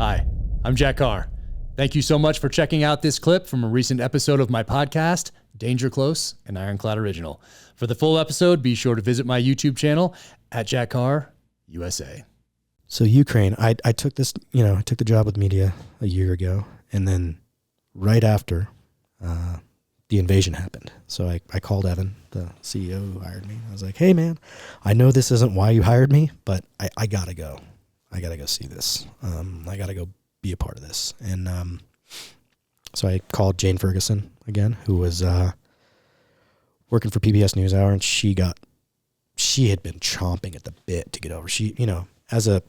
Hi, I'm Jack Carr. Thank you so much for checking out this clip from a recent episode of my podcast, Danger Close, an Ironclad original. For the full episode, be sure to visit my YouTube channel at Jack Carr USA. So Ukraine, I took this, I took the job with media a year ago, and then right after the invasion happened. So I called Evan, the CEO who hired me. I was like, hey man, I know this isn't why you hired me, but I gotta go. I gotta go see this. I gotta go be a part of this. And so I called Jane Ferguson again, who was working for PBS NewsHour, and she had been chomping at the bit to get over. She, as a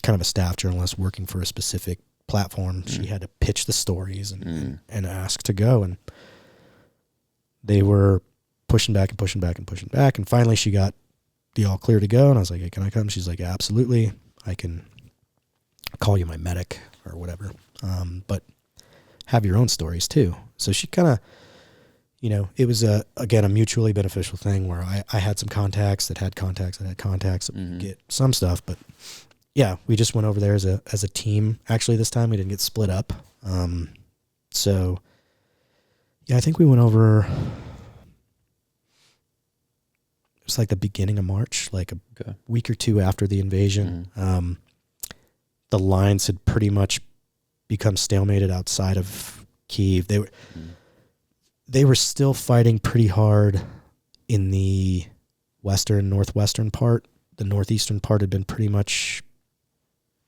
kind of a staff journalist working for a specific platform, she had to pitch the stories and ask to go. And they were pushing back and pushing back and pushing back. And finally she got the all clear to go. And I was like, hey, can I come? She's like, absolutely. I can call you my medic or whatever. But have your own stories too. So she kind of, it was again, a mutually beneficial thing where I had some contacts that had contacts that had contacts that get some stuff. But yeah, we just went over there as a team. Actually, this time we didn't get split up. So yeah, I think we went over, it was like the beginning of March, like a week or two after the invasion. The lines had pretty much become stalemated outside of Kyiv. They were still fighting pretty hard in the northwestern part. The northeastern part had been pretty much,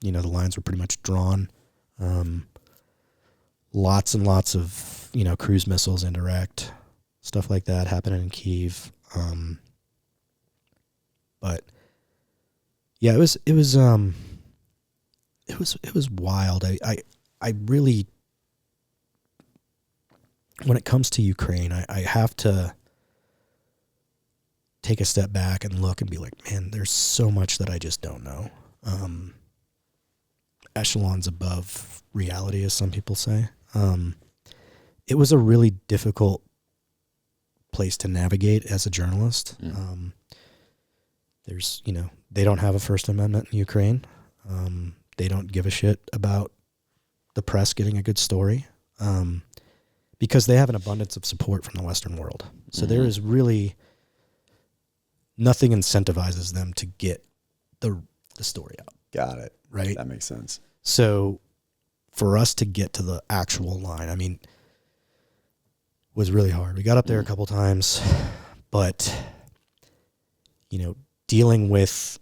the lines were pretty much drawn. Lots and lots of, cruise missiles, indirect, stuff like that happening in Kyiv. But yeah, it was wild. I really, when it comes to Ukraine, I have to take a step back and look and be like, man, there's so much that I just don't know. Echelons above reality, as some people say. It was a really difficult place to navigate as a journalist. There's, they don't have a First Amendment in Ukraine. They don't give a shit about the press getting a good story. Because they have an abundance of support from the Western world. So there is really nothing incentivizes them to get the story out. Got it. Right? That makes sense. So for us to get to the actual line, was really hard. We got up there a couple times, but, dealing with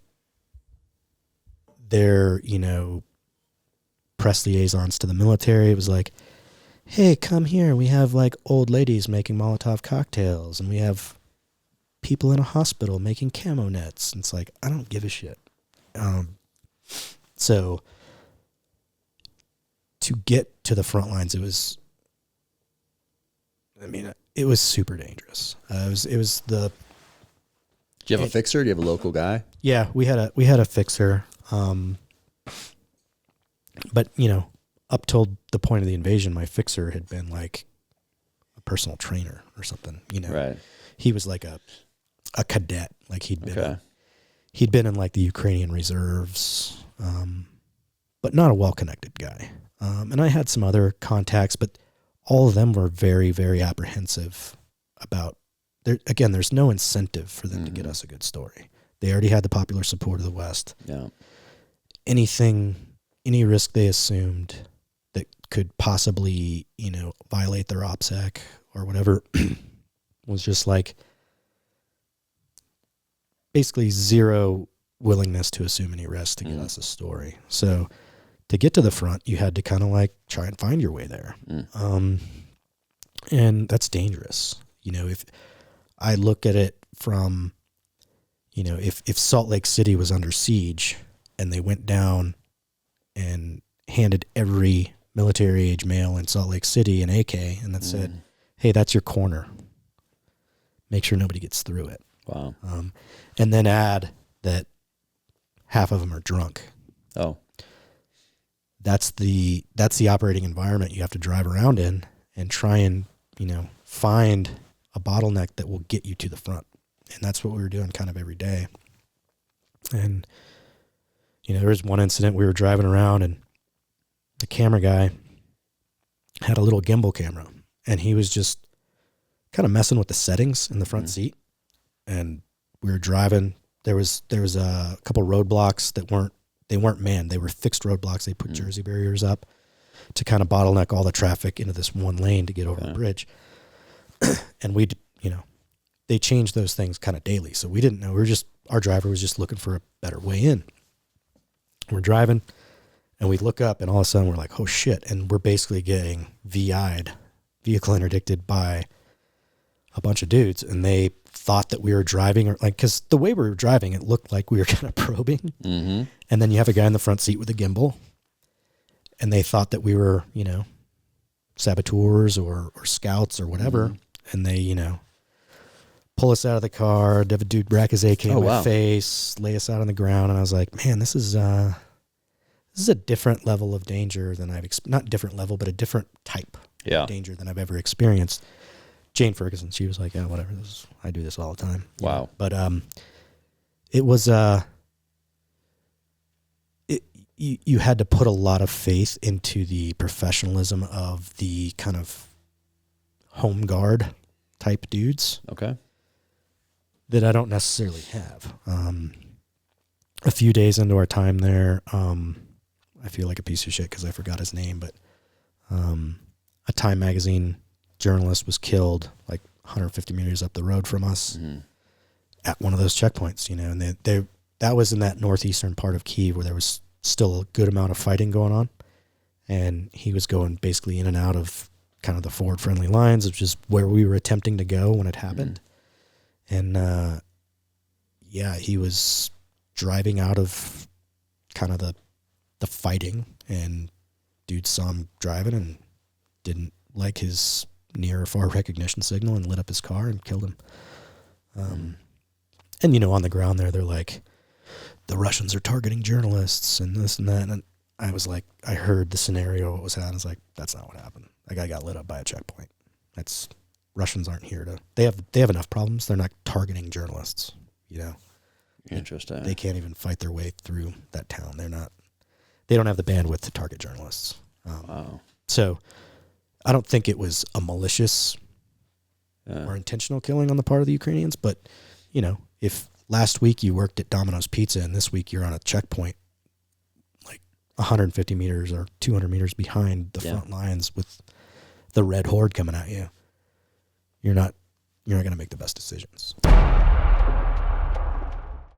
their, press liaisons to the military, it was like, hey, come here. We have old ladies making Molotov cocktails, and we have people in a hospital making camo nets. And it's like, I don't give a shit. So to get to the front lines, it was super dangerous. It was the. Do you have a fixer? Do you have a local guy? Yeah, we had a fixer. But up till the point of the invasion, my fixer had been like a personal trainer or something, Right. He was like a cadet. Like he'd been in like the Ukrainian reserves, but not a well-connected guy. And I had some other contacts, but all of them were very, very apprehensive about there's no incentive for them to get us a good story. They already had the popular support of the West. Yeah. Any risk they assumed that could possibly, violate their OPSEC or whatever was just like basically zero willingness to assume any risk to get us a story. So to get to the front, you had to kind of try and find your way there. And that's dangerous. If I look at it from, if Salt Lake City was under siege and they went down and handed every military-age male in Salt Lake City an AK and that said, hey, that's your corner. Make sure nobody gets through it. Wow. And then add that half of them are drunk. Oh. That's the operating environment you have to drive around in and try and, find a bottleneck that will get you to the front. And that's what we were doing kind of every day. And, there was one incident we were driving around and the camera guy had a little gimbal camera, and he was just kind of messing with the settings in the front seat. And we were driving. There was a couple roadblocks that weren't manned. They were fixed roadblocks. They put Jersey barriers up to kind of bottleneck all the traffic into this one lane to get over the bridge. And they changed those things kind of daily. So we didn't know. Our driver was just looking for a better way in. We're driving, and we look up, and all of a sudden we're like, oh shit. And we're basically getting VI'd, vehicle interdicted, by a bunch of dudes. And they thought that we were driving, or because the way we were driving, it looked like we were kind of probing. Mm-hmm. And then you have a guy in the front seat with a gimbal, and they thought that we were, saboteurs or scouts or whatever. And they, pull us out of the car, have a dude rack his AK in my face, lay us out on the ground. And I was like, man, this is a different level of danger than not different level, but a different type of danger than I've ever experienced. Jane Ferguson, she was like, yeah, whatever. I do this all the time. Wow. But it was, you had to put a lot of faith into the professionalism of the kind of home guard type dudes. Okay. That I don't necessarily have. A few days into our time there, I feel like a piece of shit because I forgot his name, but a Time magazine journalist was killed like 150 meters up the road from us at one of those checkpoints, and that was in that northeastern part of Kyiv where there was still a good amount of fighting going on, and he was going basically in and out of kind of the forward friendly lines, which is where we were attempting to go when it happened. And, he was driving out of kind of the fighting, and dude saw him driving and didn't like his near or far recognition signal and lit up his car and killed him. And, on the ground there, they're like, the Russians are targeting journalists and this and that. And I was like, I heard the scenario, what was happening. I was like, that's not what happened. That guy got lit up by a checkpoint. Russians aren't here to. They have enough problems. They're not targeting journalists. Interesting. They can't even fight their way through that town. They don't have the bandwidth to target journalists. Wow. So, I don't think it was a malicious or intentional killing on the part of the Ukrainians. But if last week you worked at Domino's Pizza and this week you're on a checkpoint, like 150 meters or 200 meters behind the front lines with the Red Horde coming at you. You're not going to make the best decisions.